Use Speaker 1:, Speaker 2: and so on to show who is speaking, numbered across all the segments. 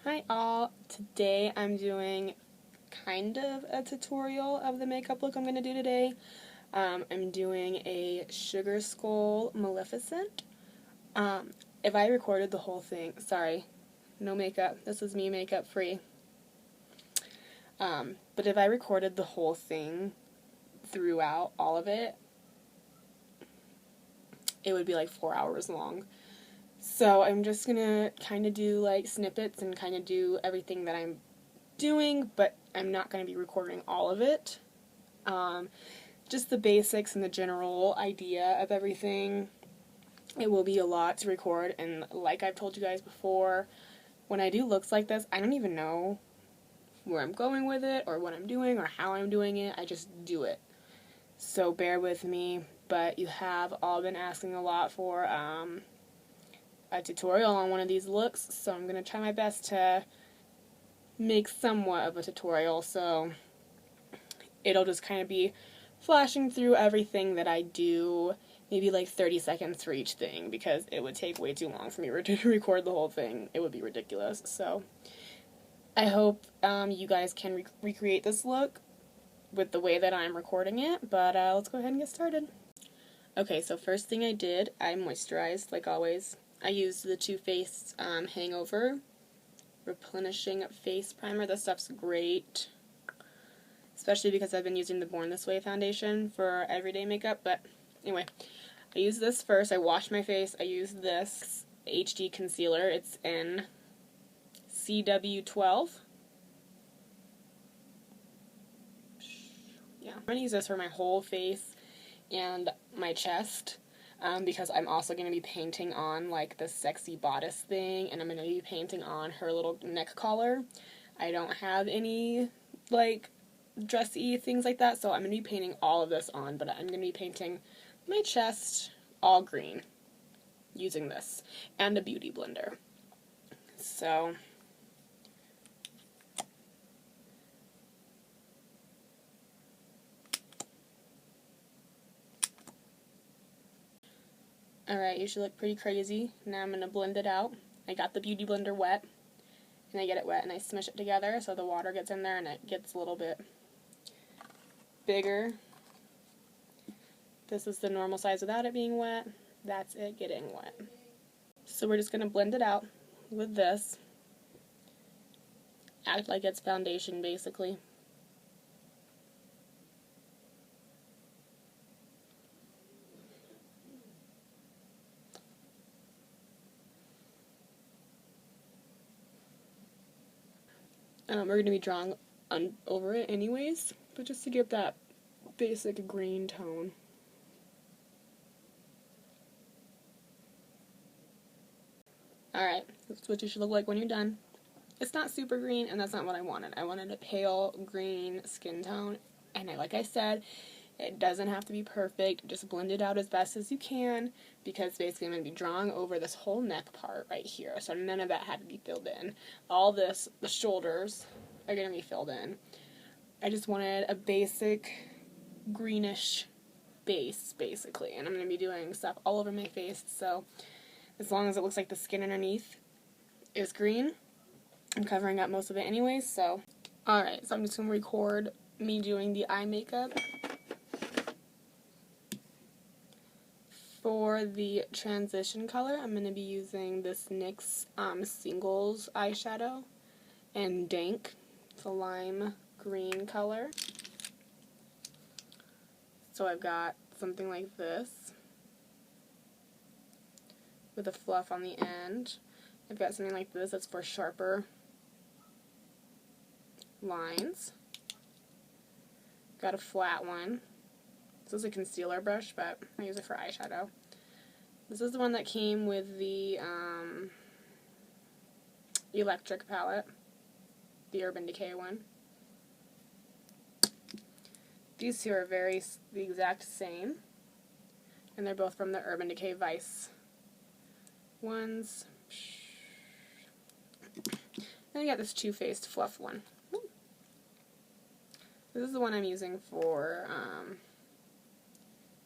Speaker 1: Hi all, today I'm doing kind of a tutorial of the makeup look I'm going to do today. I'm doing a Sugar Skull Maleficent. If I recorded the whole thing, sorry, no makeup, this is me makeup free. But if I recorded the whole thing throughout all of it, it would be like 4 hours long. So I'm just going to kind of do like snippets and kind of do everything that I'm doing, but I'm not going to be recording all of it. Just the basics and the general idea of everything. It will be a lot to record, and like I've told you guys before, when I do looks like this, I don't even know where I'm going with it, or what I'm doing, or how I'm doing it. I just do it. So bear with me, but you have all been asking a lot for a tutorial on one of these looks, so I'm going to try my best to make somewhat of a tutorial, so it'll just kind of be flashing through everything that I do, maybe like 30 seconds for each thing, because it would take way too long for me to record the whole thing. It would be ridiculous. So I hope you guys can recreate this look with the way that I'm recording it, but let's go ahead and get started. Okay, so first thing I did, I moisturized like always. I used the Too Faced Hangover Replenishing Face Primer. This stuff's great, especially because I've been using the Born This Way foundation for everyday makeup. But anyway, I used this first. I washed my face. I used this HD concealer. It's in CW12. Yeah, I'm going to use this for my whole face and my chest. Because I'm also going to be painting on like the sexy bodice thing, and I'm going to be painting on her little neck collar. I don't have any like dressy things like that, so I'm going to be painting all of this on, but I'm going to be painting my chest all green using this and a beauty blender. So alright, you should look pretty crazy. Now I'm going to blend it out. I got the beauty blender wet, and I get it wet and I smush it together so the water gets in there and it gets a little bit bigger. This is the normal size without it being wet. That's it getting wet. So we're just going to blend it out with this. Act like it's foundation, basically. We're going to be drawing over it anyways, but just to give that basic green tone. Alright, that's what you should look like when you're done. It's not super green, and that's not what I wanted. I wanted a pale green skin tone, and like I said, it doesn't have to be perfect. Just blend it out as best as you can, because basically I'm going to be drawing over this whole neck part right here, so none of that had to be filled in. All this, the shoulders, are going to be filled in. I just wanted a basic greenish base, basically, and I'm going to be doing stuff all over my face, so as long as it looks like the skin underneath is green, I'm covering up most of it anyways, so. Alright, so I'm just going to record me doing the eye makeup. For the transition color, I'm going to be using this NYX Singles eyeshadow in Dank. It's a lime green color. So I've got something like this with a fluff on the end. I've got something like this that's for sharper lines. Got a flat one. This is a concealer brush, but I use it for eyeshadow. This is the one that came with the electric palette, the Urban Decay one. These two are the exact same, and they're both from the Urban Decay Vice ones. And I got this Too Faced Fluff one. This is the one I'm using for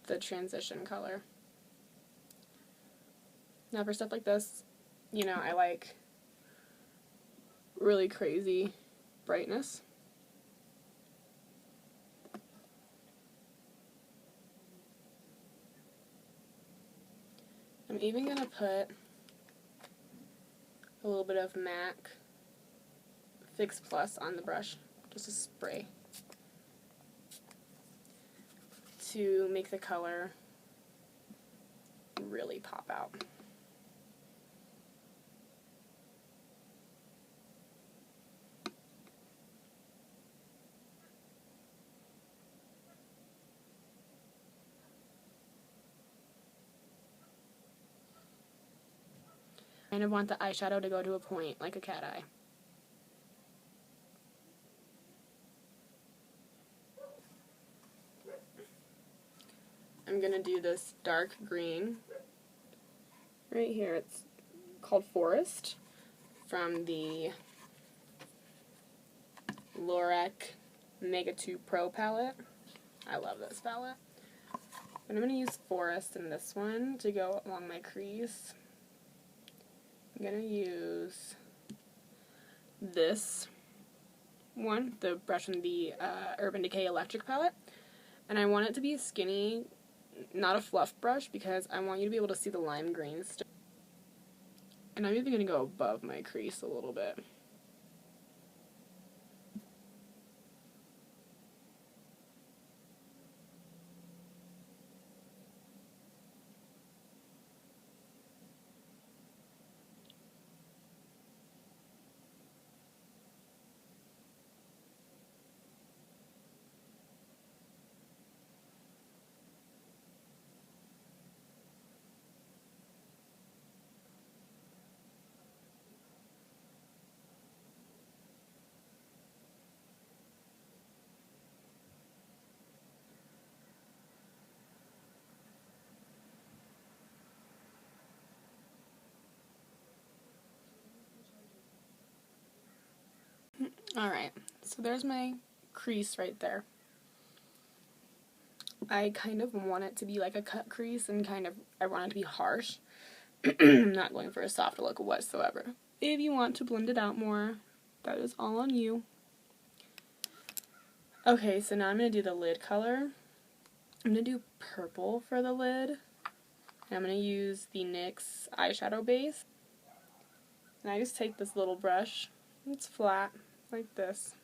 Speaker 1: the transition color. Now for stuff like this, you know, I like really crazy brightness. I'm even going to put a little bit of MAC Fix Plus on the brush, just a spray, to make the color really pop out. I kind of want the eyeshadow to go to a point, like a cat eye. I'm going to do this dark green right here. It's called Forest from the Lorac Mega 2 Pro palette. I love this palette. But I'm going to use Forest in this one to go along my crease. I'm going to use this one, the brush from the Urban Decay Electric palette. And I want it to be skinny, not a fluff brush, because I want you to be able to see the lime green stuff. And I'm even going to go above my crease a little bit. Alright, so there's my crease right there. I kind of want it to be like a cut crease, and I want it to be harsh. I'm not going for a soft look whatsoever. If you want to blend it out more, that is all on you. Okay, so now I'm going to do the lid color. I'm going to do purple for the lid. And I'm going to use the NYX eyeshadow base. And I just take this little brush. It's flat, like this.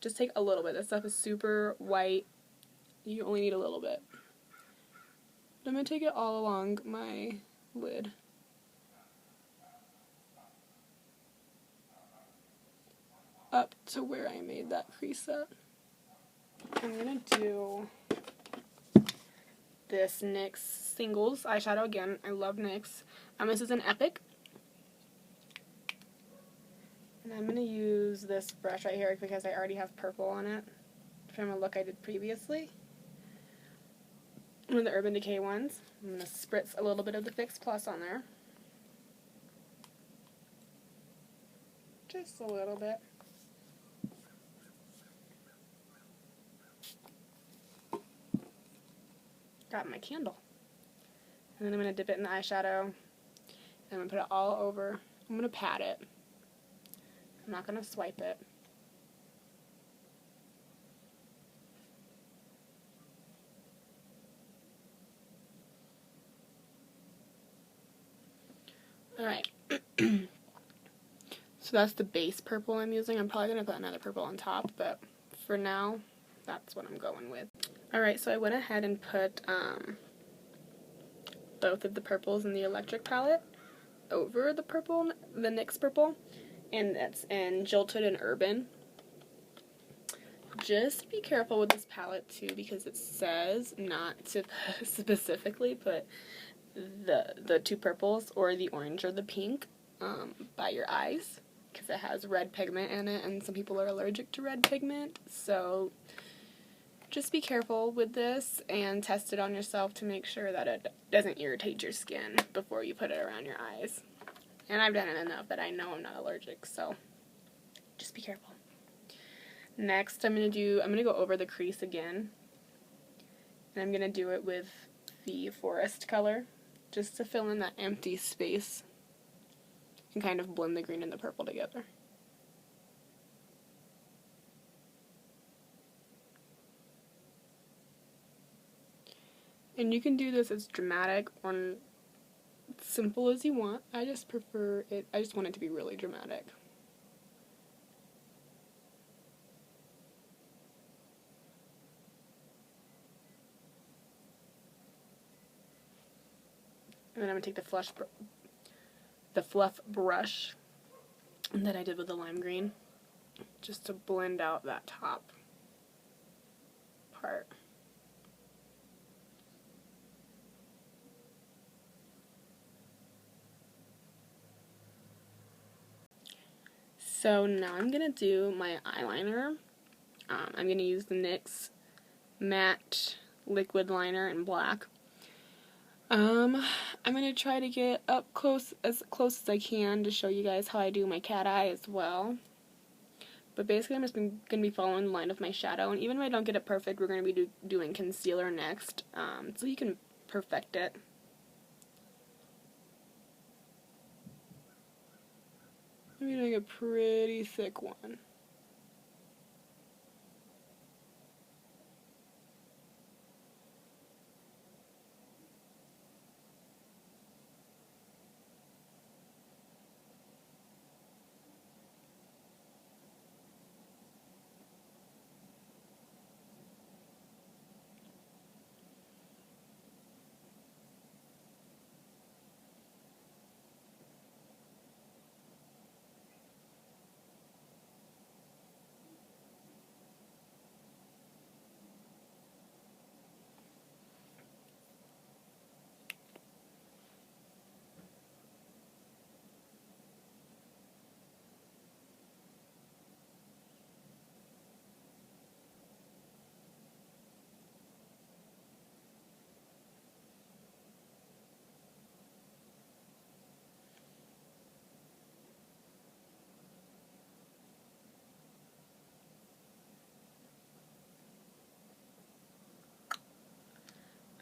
Speaker 1: Just take a little bit. This stuff is super white. You only need a little bit. But I'm going to take it all along my lid. Up to where I made that crease at. I'm going to do this NYX Singles eyeshadow again. I love NYX. This is an Epic. And I'm going to use this brush right here because I already have purple on it from a look I did previously. One of the Urban Decay ones. I'm going to spritz a little bit of the Fix Plus on there. Just a little bit. Got my candle. And then I'm going to dip it in the eyeshadow. And I'm going to put it all over. I'm going to pat it. I'm not going to swipe it. Alright. So that's the base purple I'm using. I'm probably going to put another purple on top, but for now, that's what I'm going with. Alright, so I went ahead and put both of the purples in the electric palette over the purple, the NYX purple, and that's in Jilted and Urban. Just be careful with this palette too, because it says not to specifically put the two purples or the orange or the pink by your eyes, because it has red pigment in it, and some people are allergic to red pigment. So just be careful with this and test it on yourself to make sure that it doesn't irritate your skin before you put it around your eyes. And I've done it enough that I know I'm not allergic, so just be careful. Next, I'm gonna go over the crease again, and I'm gonna do it with the Forest color, just to fill in that empty space and kind of blend the green and the purple together. And you can do this as dramatic or simple as you want. I just prefer it, I just want it to be really dramatic. And then I'm going to take the fluff brush that I did with the lime green just to blend out that top part. So now I'm going to do my eyeliner. I'm going to use the NYX Matte Liquid Liner in black. I'm going to try to get up close as I can to show you guys how I do my cat eye as well. But basically I'm just going to be following the line of my shadow, and even if I don't get it perfect, we're going to be doing concealer next, so you can perfect it. I'm doing a pretty thick one.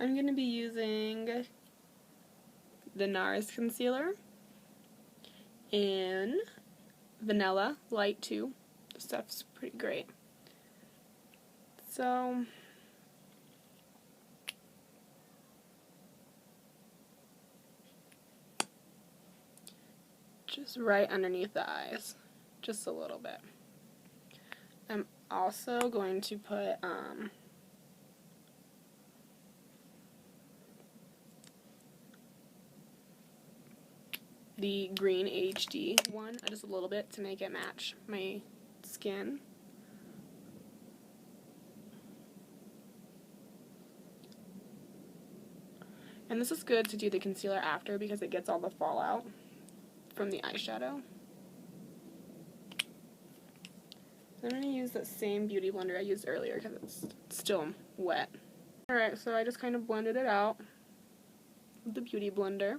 Speaker 1: I'm going to be using the NARS concealer in Vanilla Light 2. This stuff's pretty great. So just right underneath the eyes, just a little bit. I'm also going to put the green HD one, just a little bit to make it match my skin. And this is good to do the concealer after because it gets all the fallout from the eyeshadow. I'm going to use that same beauty blender I used earlier because it's still wet. Alright, so I just kind of blended it out with the beauty blender.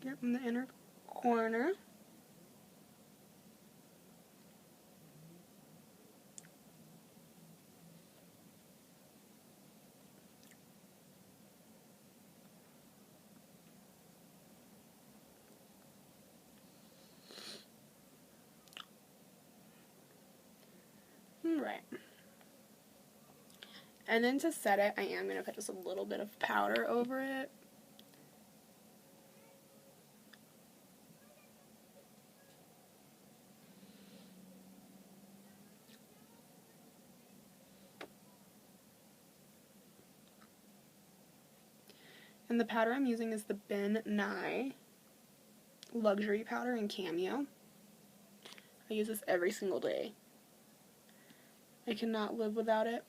Speaker 1: Get in the inner corner. Right. And then to set it, I am going to put just a little bit of powder over it. And the powder I'm using is the Ben Nye Luxury Powder in Cameo. I use this every single day. I cannot live without it.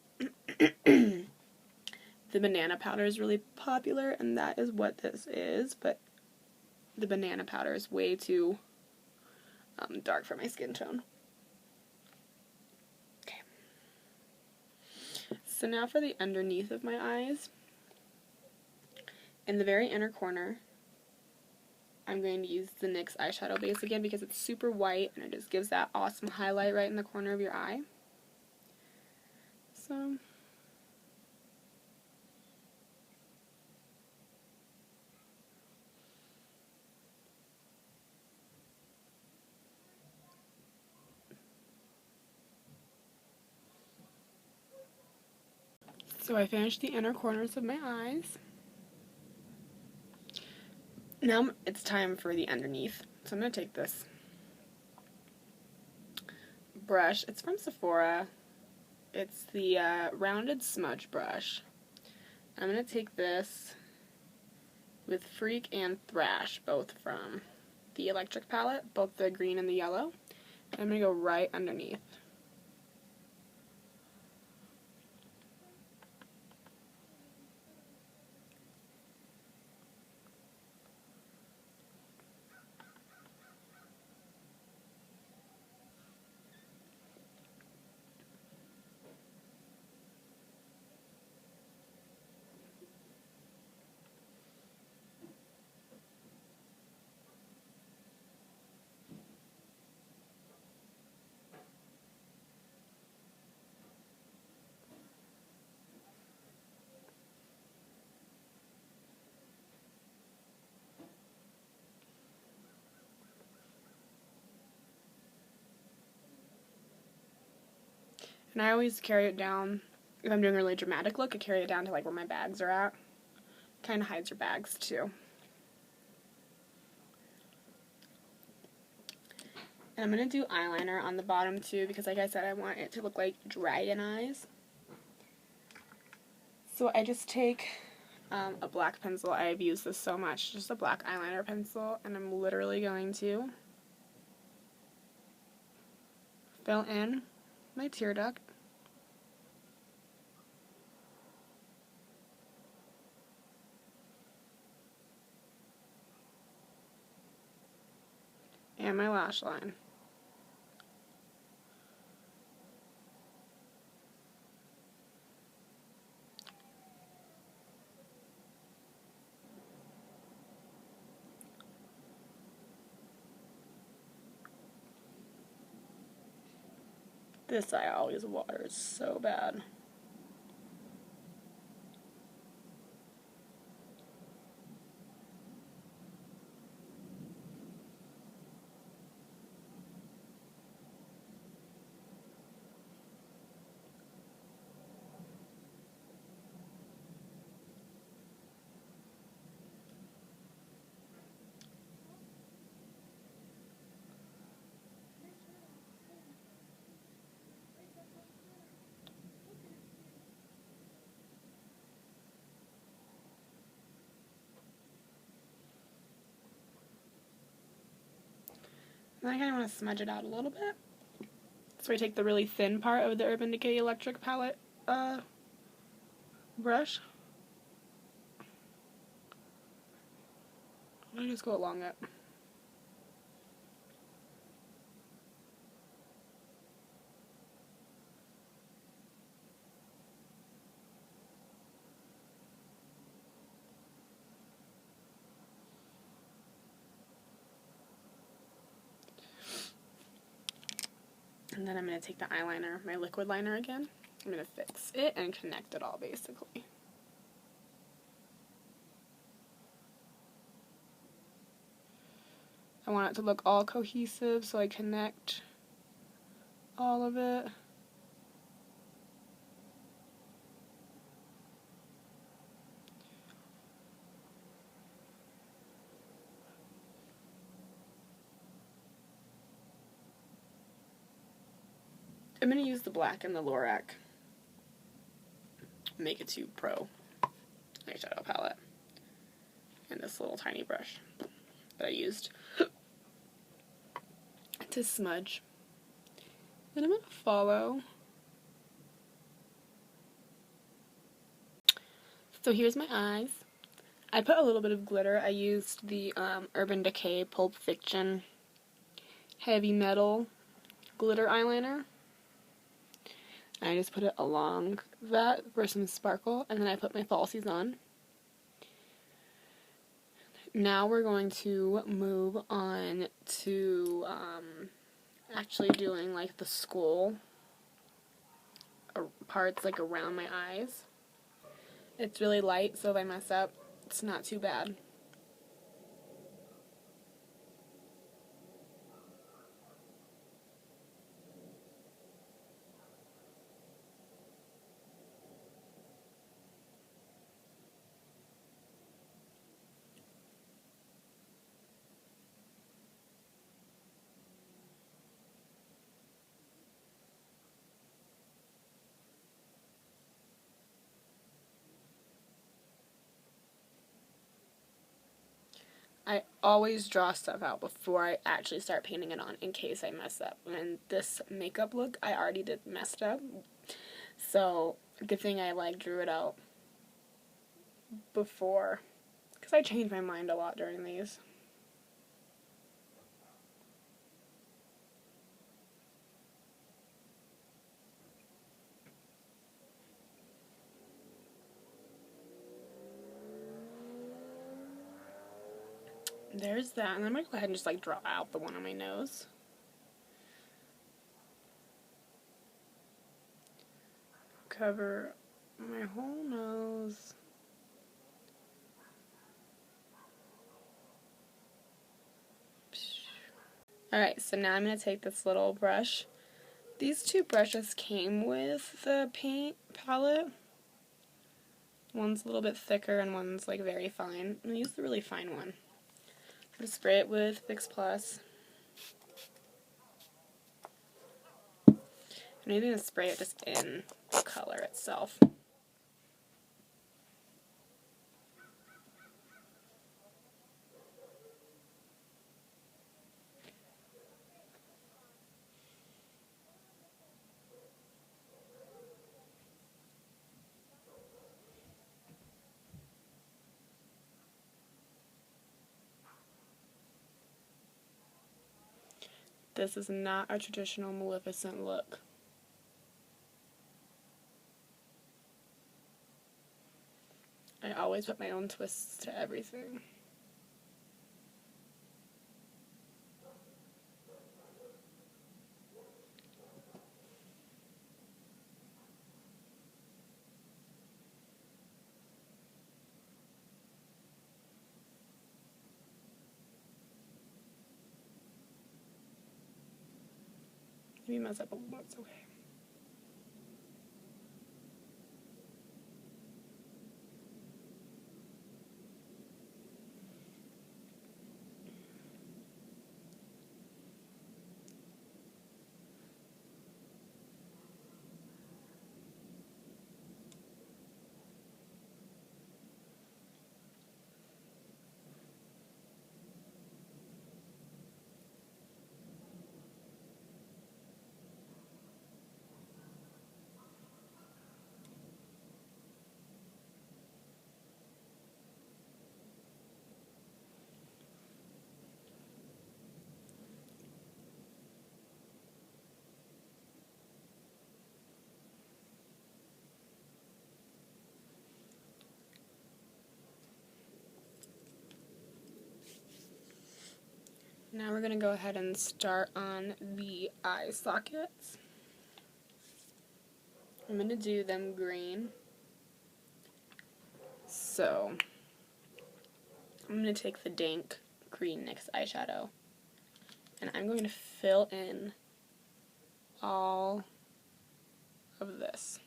Speaker 1: The banana powder is really popular, and that is what this is, but the banana powder is way too dark for my skin tone. Okay. So now for the underneath of my eyes. In the very inner corner, I'm going to use the NYX eyeshadow base again because it's super white and it just gives that awesome highlight right in the corner of your eye. So So I finished the inner corners of my eyes. Now it's time for the underneath. So I'm going to take this brush. It's from Sephora. It's the rounded smudge brush. I'm going to take this with Freak and Thrash, both from the Electric palette, both the green and the yellow. And I'm going to go right underneath. And I always carry it down, if I'm doing a really dramatic look, I carry it down to like where my bags are at. Kind of hides your bags too. And I'm going to do eyeliner on the bottom too, because like I said, I want it to look like dragon eyes. So I just take a black pencil. I've used this so much, just a black eyeliner pencil, and I'm literally going to fill in my tear duct. And my lash line. This eye always waters so bad. And I kind of want to smudge it out a little bit. So I take the really thin part of the Urban Decay Electric palette brush. I just go along it. And then I'm going to take the eyeliner, my liquid liner again. I'm going to fix it and connect it all basically. I want it to look all cohesive, so I connect all of it. I'm going to use the black and the Lorac Make It 2 Pro eyeshadow palette and this little tiny brush that I used to smudge. Then I'm going to follow. So here's my eyes. I put a little bit of glitter. I used the Urban Decay Pulp Fiction Heavy Metal glitter eyeliner. I just put it along that for some sparkle, and then I put my falsies on. Now we're going to move on to actually doing like the skull parts like around my eyes. It's really light, so if I mess up, it's not too bad. I always draw stuff out before I actually start painting it on in case I mess up. And this makeup look, I already did messed up. So, good thing I drew it out before. Because I change my mind a lot during these. There's that, and I'm going to go ahead and just draw out the one on my nose. Cover my whole nose. Alright, so now I'm going to take this little brush. These two brushes came with the paint palette. One's a little bit thicker and one's very fine. I'm going to use the really fine one. I'm going to spray it with Fix Plus. I'm maybe going to spray it just in the color itself. This is not a traditional Maleficent look. I always put my own twists to everything. Maybe mess up a little bit, it's okay. Now we're going to go ahead and start on the eye sockets. I'm going to do them green. So, I'm going to take the dank green NYX eyeshadow, and I'm going to fill in all of this.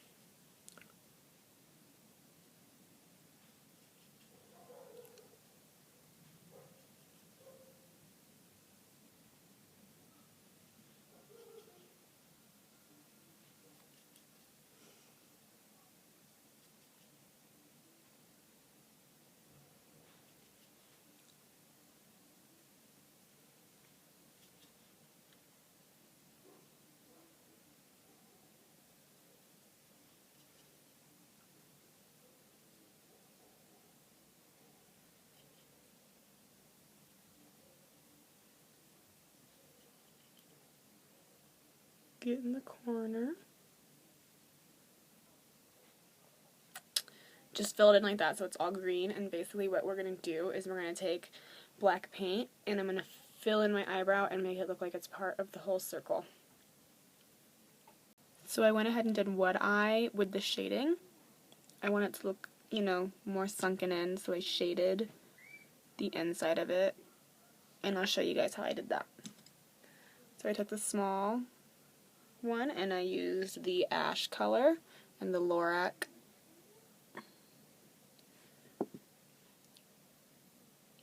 Speaker 1: Get in the corner. Just fill it in like that so it's all green, and basically what we're going to do is we're going to take black paint and I'm going to fill in my eyebrow and make it look like it's part of the whole circle. So I went ahead and did one eye with the shading. I want it to look, more sunken in, so I shaded the inside of it, and I'll show you guys how I did that. So I took the small one and I used the ash color and the Lorac,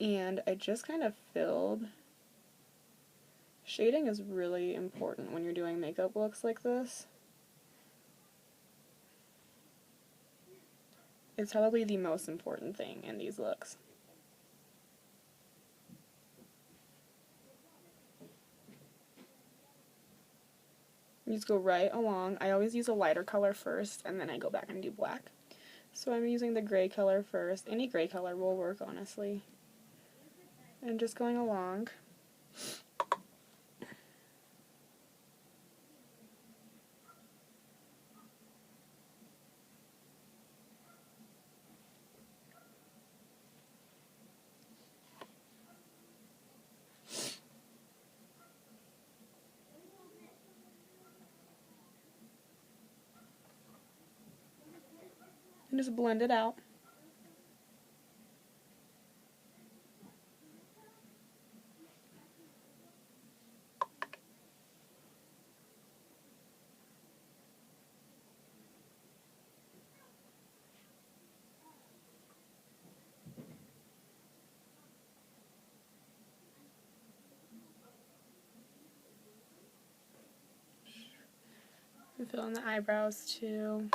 Speaker 1: and I just kind of filled. Shading is really important when you're doing makeup looks like this. It's probably the most important thing in these looks. You just go right along. I always use a lighter color first, and then I go back and do black. So I'm using the gray color first. Any gray color will work, honestly. And just going along. And just blend it out. And fill in the eyebrows too.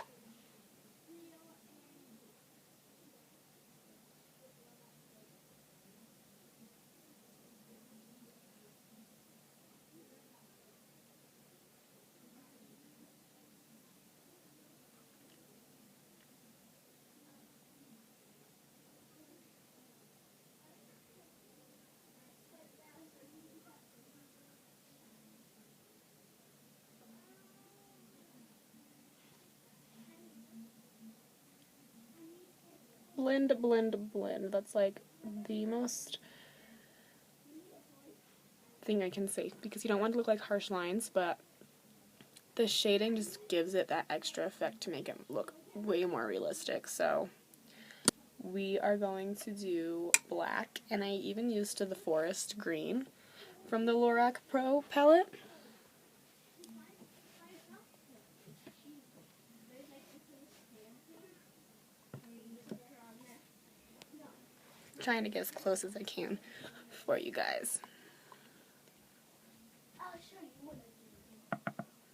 Speaker 1: Blend, blend, blend. That's like the most thing I can say, because you don't want to look like harsh lines, but the shading just gives it that extra effect to make it look way more realistic. So we are going to do black, and I even used the forest green from the Lorac Pro palette. Trying to get as close as I can for you guys.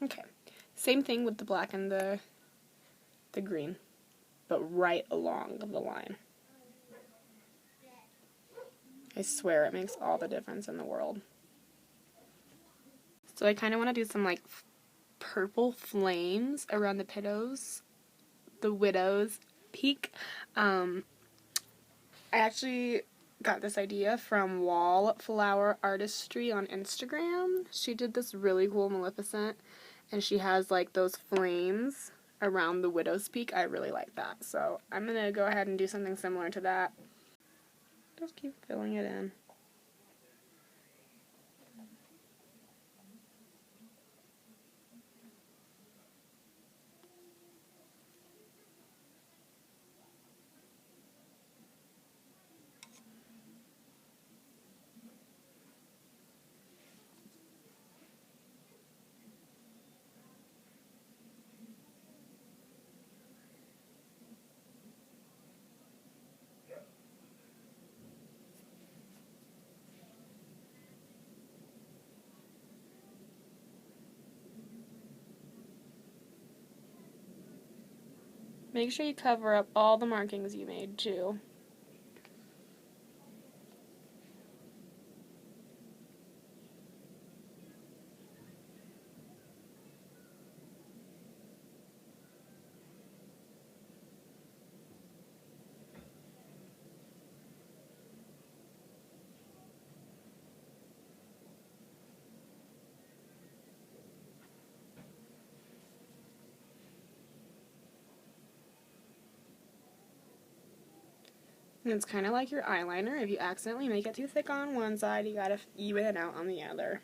Speaker 1: Okay, same thing with the black and the green, but right along the line. I swear it makes all the difference in the world. So I kind of want to do some like purple flames around the widow's peak. I actually got this idea from Wallflower Artistry on Instagram. She did this really cool Maleficent, and she has like those flames around the widow's peak. I really like that. So I'm going to go ahead and do something similar to that. Just keep filling it in. Make sure you cover up all the markings you made too. And it's kind of like your eyeliner. If you accidentally make it too thick on one side, you gotta even it out on the other.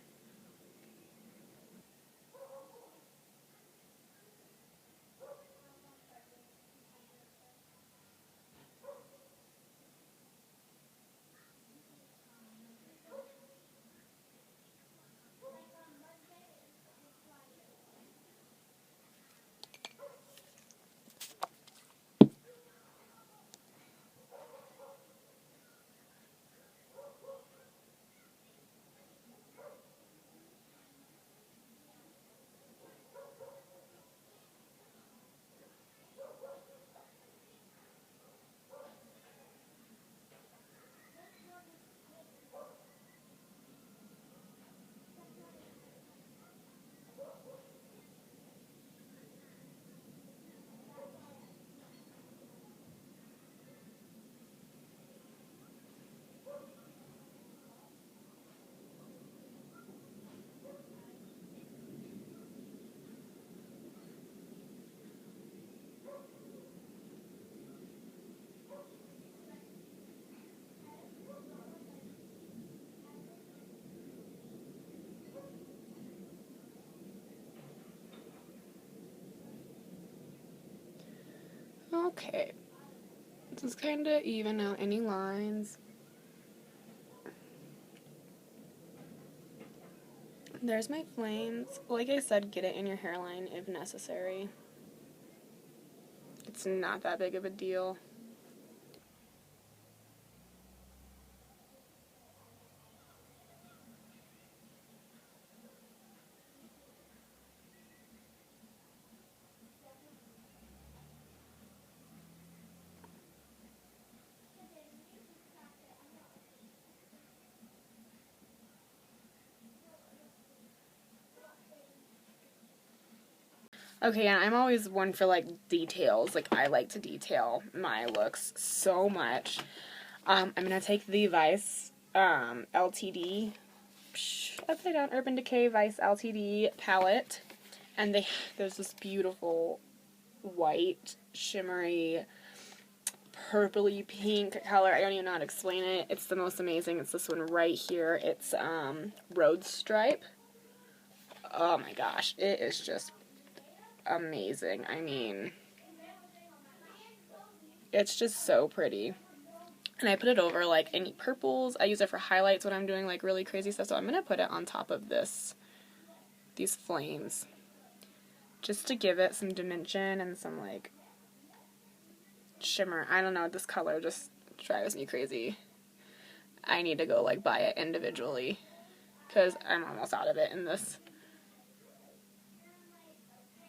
Speaker 1: Okay, just kind of even out any lines. There's my flames. Like I said, get it in your hairline if necessary. It's not that big of a deal. Okay, and I'm always one for, like, details. Like, I like to detail my looks so much. I'm going to take the Vice LTD, upside down Urban Decay Vice LTD palette. And there's this beautiful white, shimmery, purpley pink color. I don't even know how to explain it. It's the most amazing. It's this one right here. It's Road Stripe. Oh my gosh, it is just amazing. I mean, it's just so pretty. And I put it over like any purples. I use it for highlights when I'm doing like really crazy stuff. So I'm gonna put it on top of these flames, just to give it some dimension and some like shimmer. I don't know, this color just drives me crazy. I need to go like buy it individually because I'm almost out of it in this.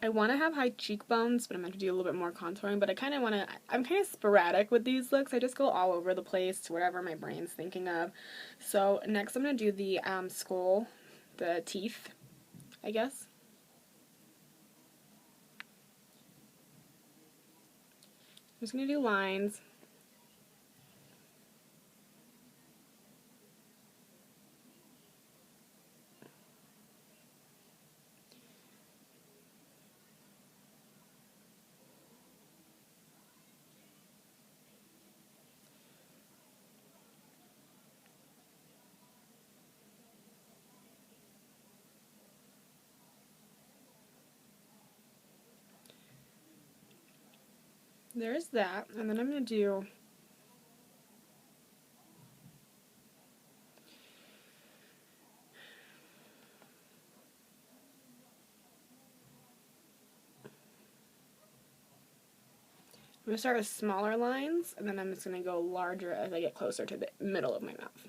Speaker 1: I want to have high cheekbones, but I'm going to do a little bit more contouring, but I'm kind of sporadic with these looks. I just go all over the place to whatever my brain's thinking of. So next I'm going to do the skull, the teeth, I guess. I'm just going to do lines. There's that, and then I'm going to do I'm going to start with smaller lines, and then I'm just going to go larger as I get closer to the middle of my mouth.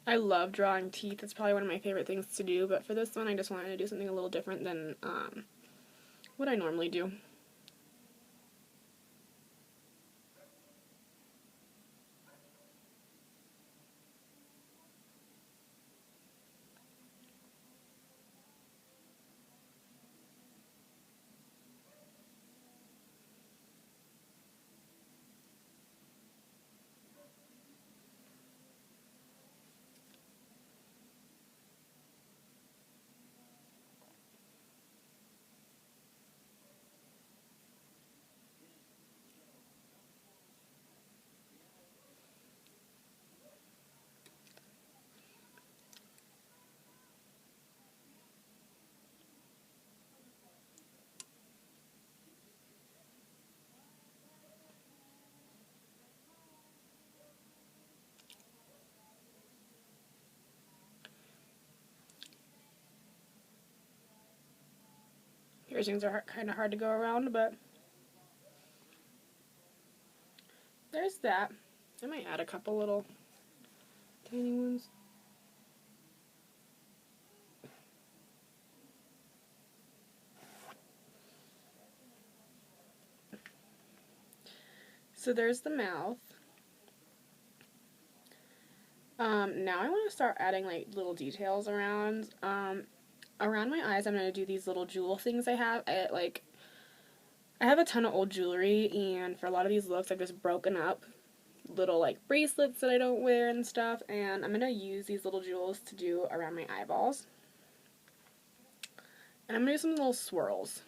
Speaker 1: I love drawing teeth. It's probably one of my favorite things to do, but for this one I just wanted to do something a little different than what I normally do. Piercings are kind of hard to go around, but there's that. I might add a couple little tiny ones. So there's the mouth. Now I want to start adding like little details around. Around my eyes, I'm going to do these little jewel things I have. I have a ton of old jewelry, and for a lot of these looks, I've just broken up little like bracelets that I don't wear and stuff, and I'm going to use these little jewels to do around my eyeballs. And I'm going to do some little swirls.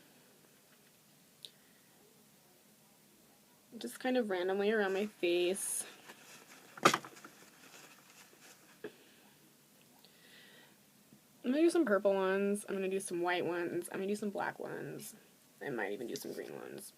Speaker 1: Just kind of randomly around my face. I'm going to do some purple ones, I'm going to do some white ones, I'm going to do some black ones, I might even do some green ones.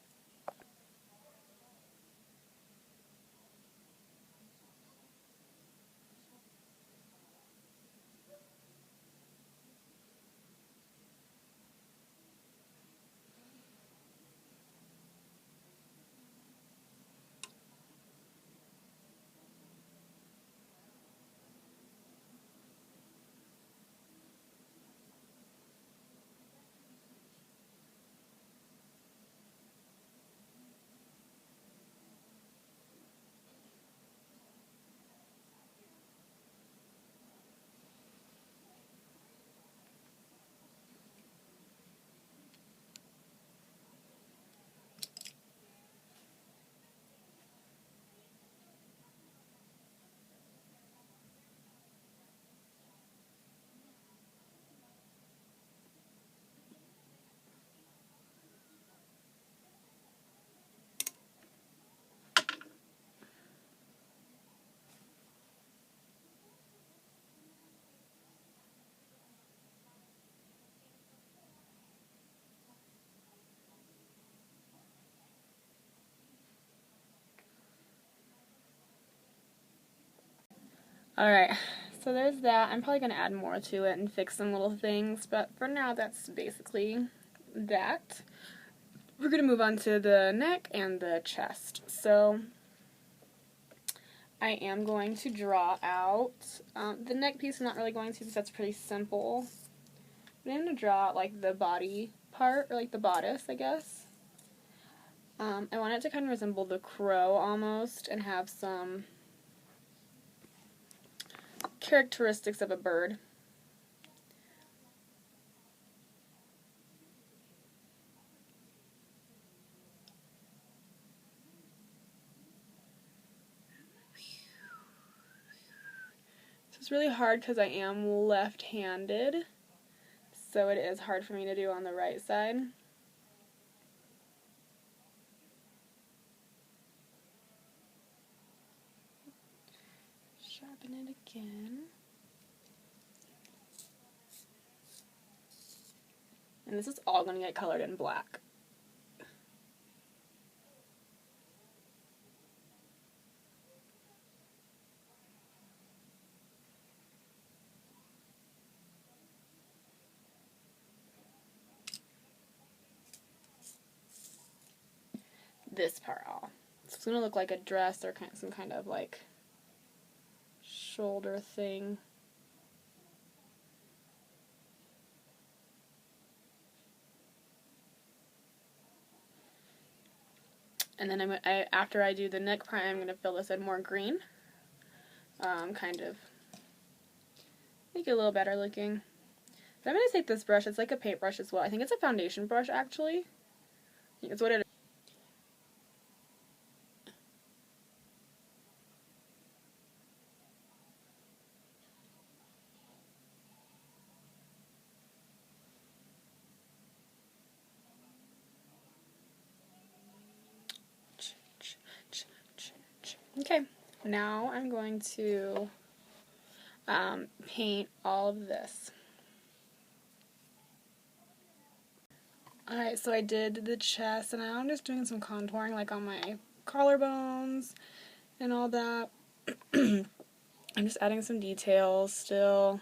Speaker 1: Alright, so there's that. I'm probably going to add more to it and fix some little things, but for now that's basically that. We're going to move on to the neck and the chest. So I am going to draw out the neck piece. I'm not really going to because that's pretty simple. But I'm going to draw out like the body part, or like the bodice, I guess. I want it to kind of resemble the crow almost and have some characteristics of a bird. This is really hard because I am left-handed, so it is hard for me to do on the right side. Sharpen it again. And this is all going to get colored in black. This part all. So it's going to look like a dress or some kind of like shoulder thing. And then after I do the neck part, I'm going to fill this in more green. Kind of make it a little better looking. But I'm going to take this brush. It's like a paintbrush as well. I think it's a foundation brush, actually. I think it's what it is. Okay, now I'm going to paint all of this. Alright, so I did the chest, and now I'm just doing some contouring, like on my collarbones and all that. I'm just adding some details still.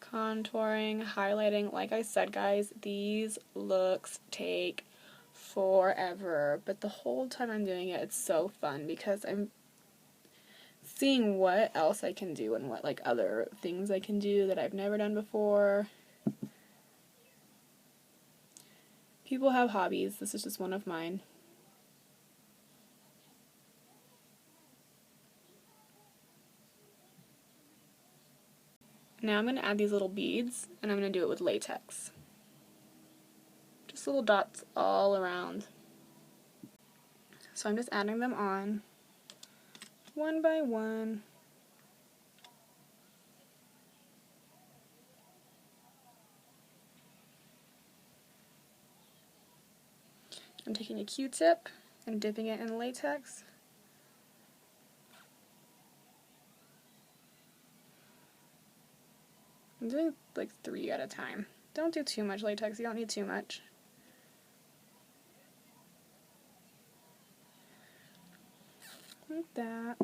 Speaker 1: Contouring, highlighting. Like I said, guys, these looks take forever, but the whole time I'm doing it, it's so fun because I'm seeing what else I can do and what like other things I can do that I've never done before. People have hobbies. This is just one of mine. Now I'm going to add these little beads, and I'm going to do it with latex. Just little dots all around. So I'm just adding them on, one by one. I'm taking a Q-tip and dipping it in latex. I'm doing like 3 at a time. Don't do too much latex, you don't need too much. Like that.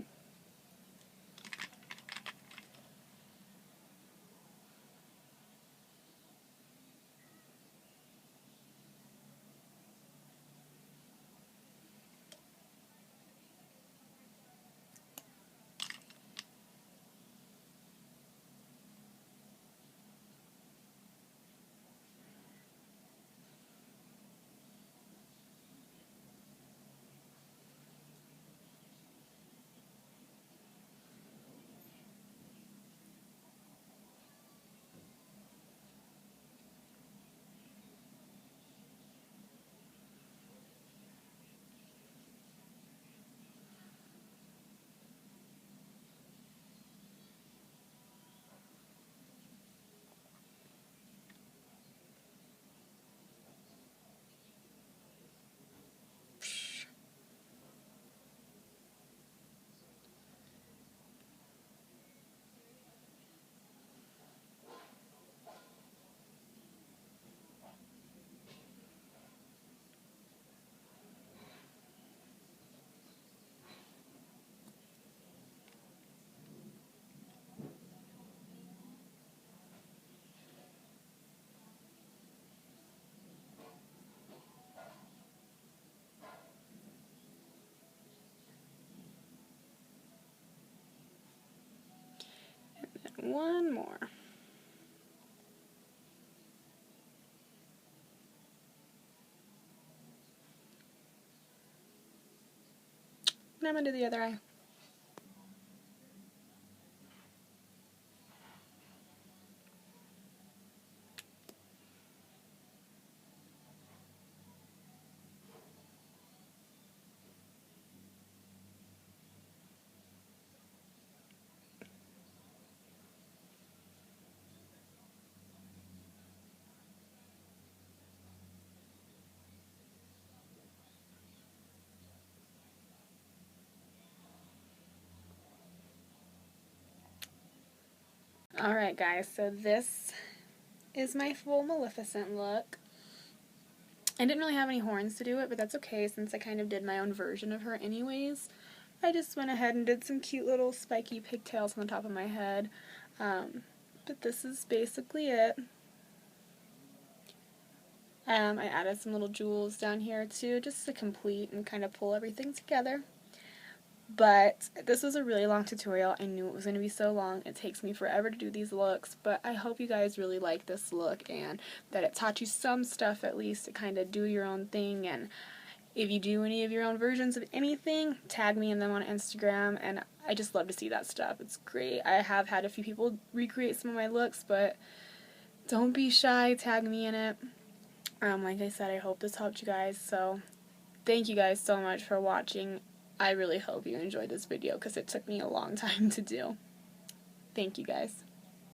Speaker 1: One more. And I'm going to do the other eye. Alright guys, so this is my full Maleficent look. I didn't really have any horns to do it, but that's okay since I kind of did my own version of her anyways. I just went ahead and did some cute little spiky pigtails on the top of my head. But this is basically it. I added some little jewels down here too, just to complete and kind of pull everything together. But this was a really long tutorial. I knew it was going to be so long. It takes me forever to do these looks, but I hope you guys really like this look and that it taught you some stuff at least to kind of do your own thing. And if you do any of your own versions of anything, tag me in them on Instagram, and I just love to see that stuff. It's great. I have had a few people recreate some of my looks, but don't be shy. Tag me in it. Like I said, I hope this helped you guys, so thank you guys so much for watching. I really hope you enjoyed this video because it took me a long time to do. Thank you guys.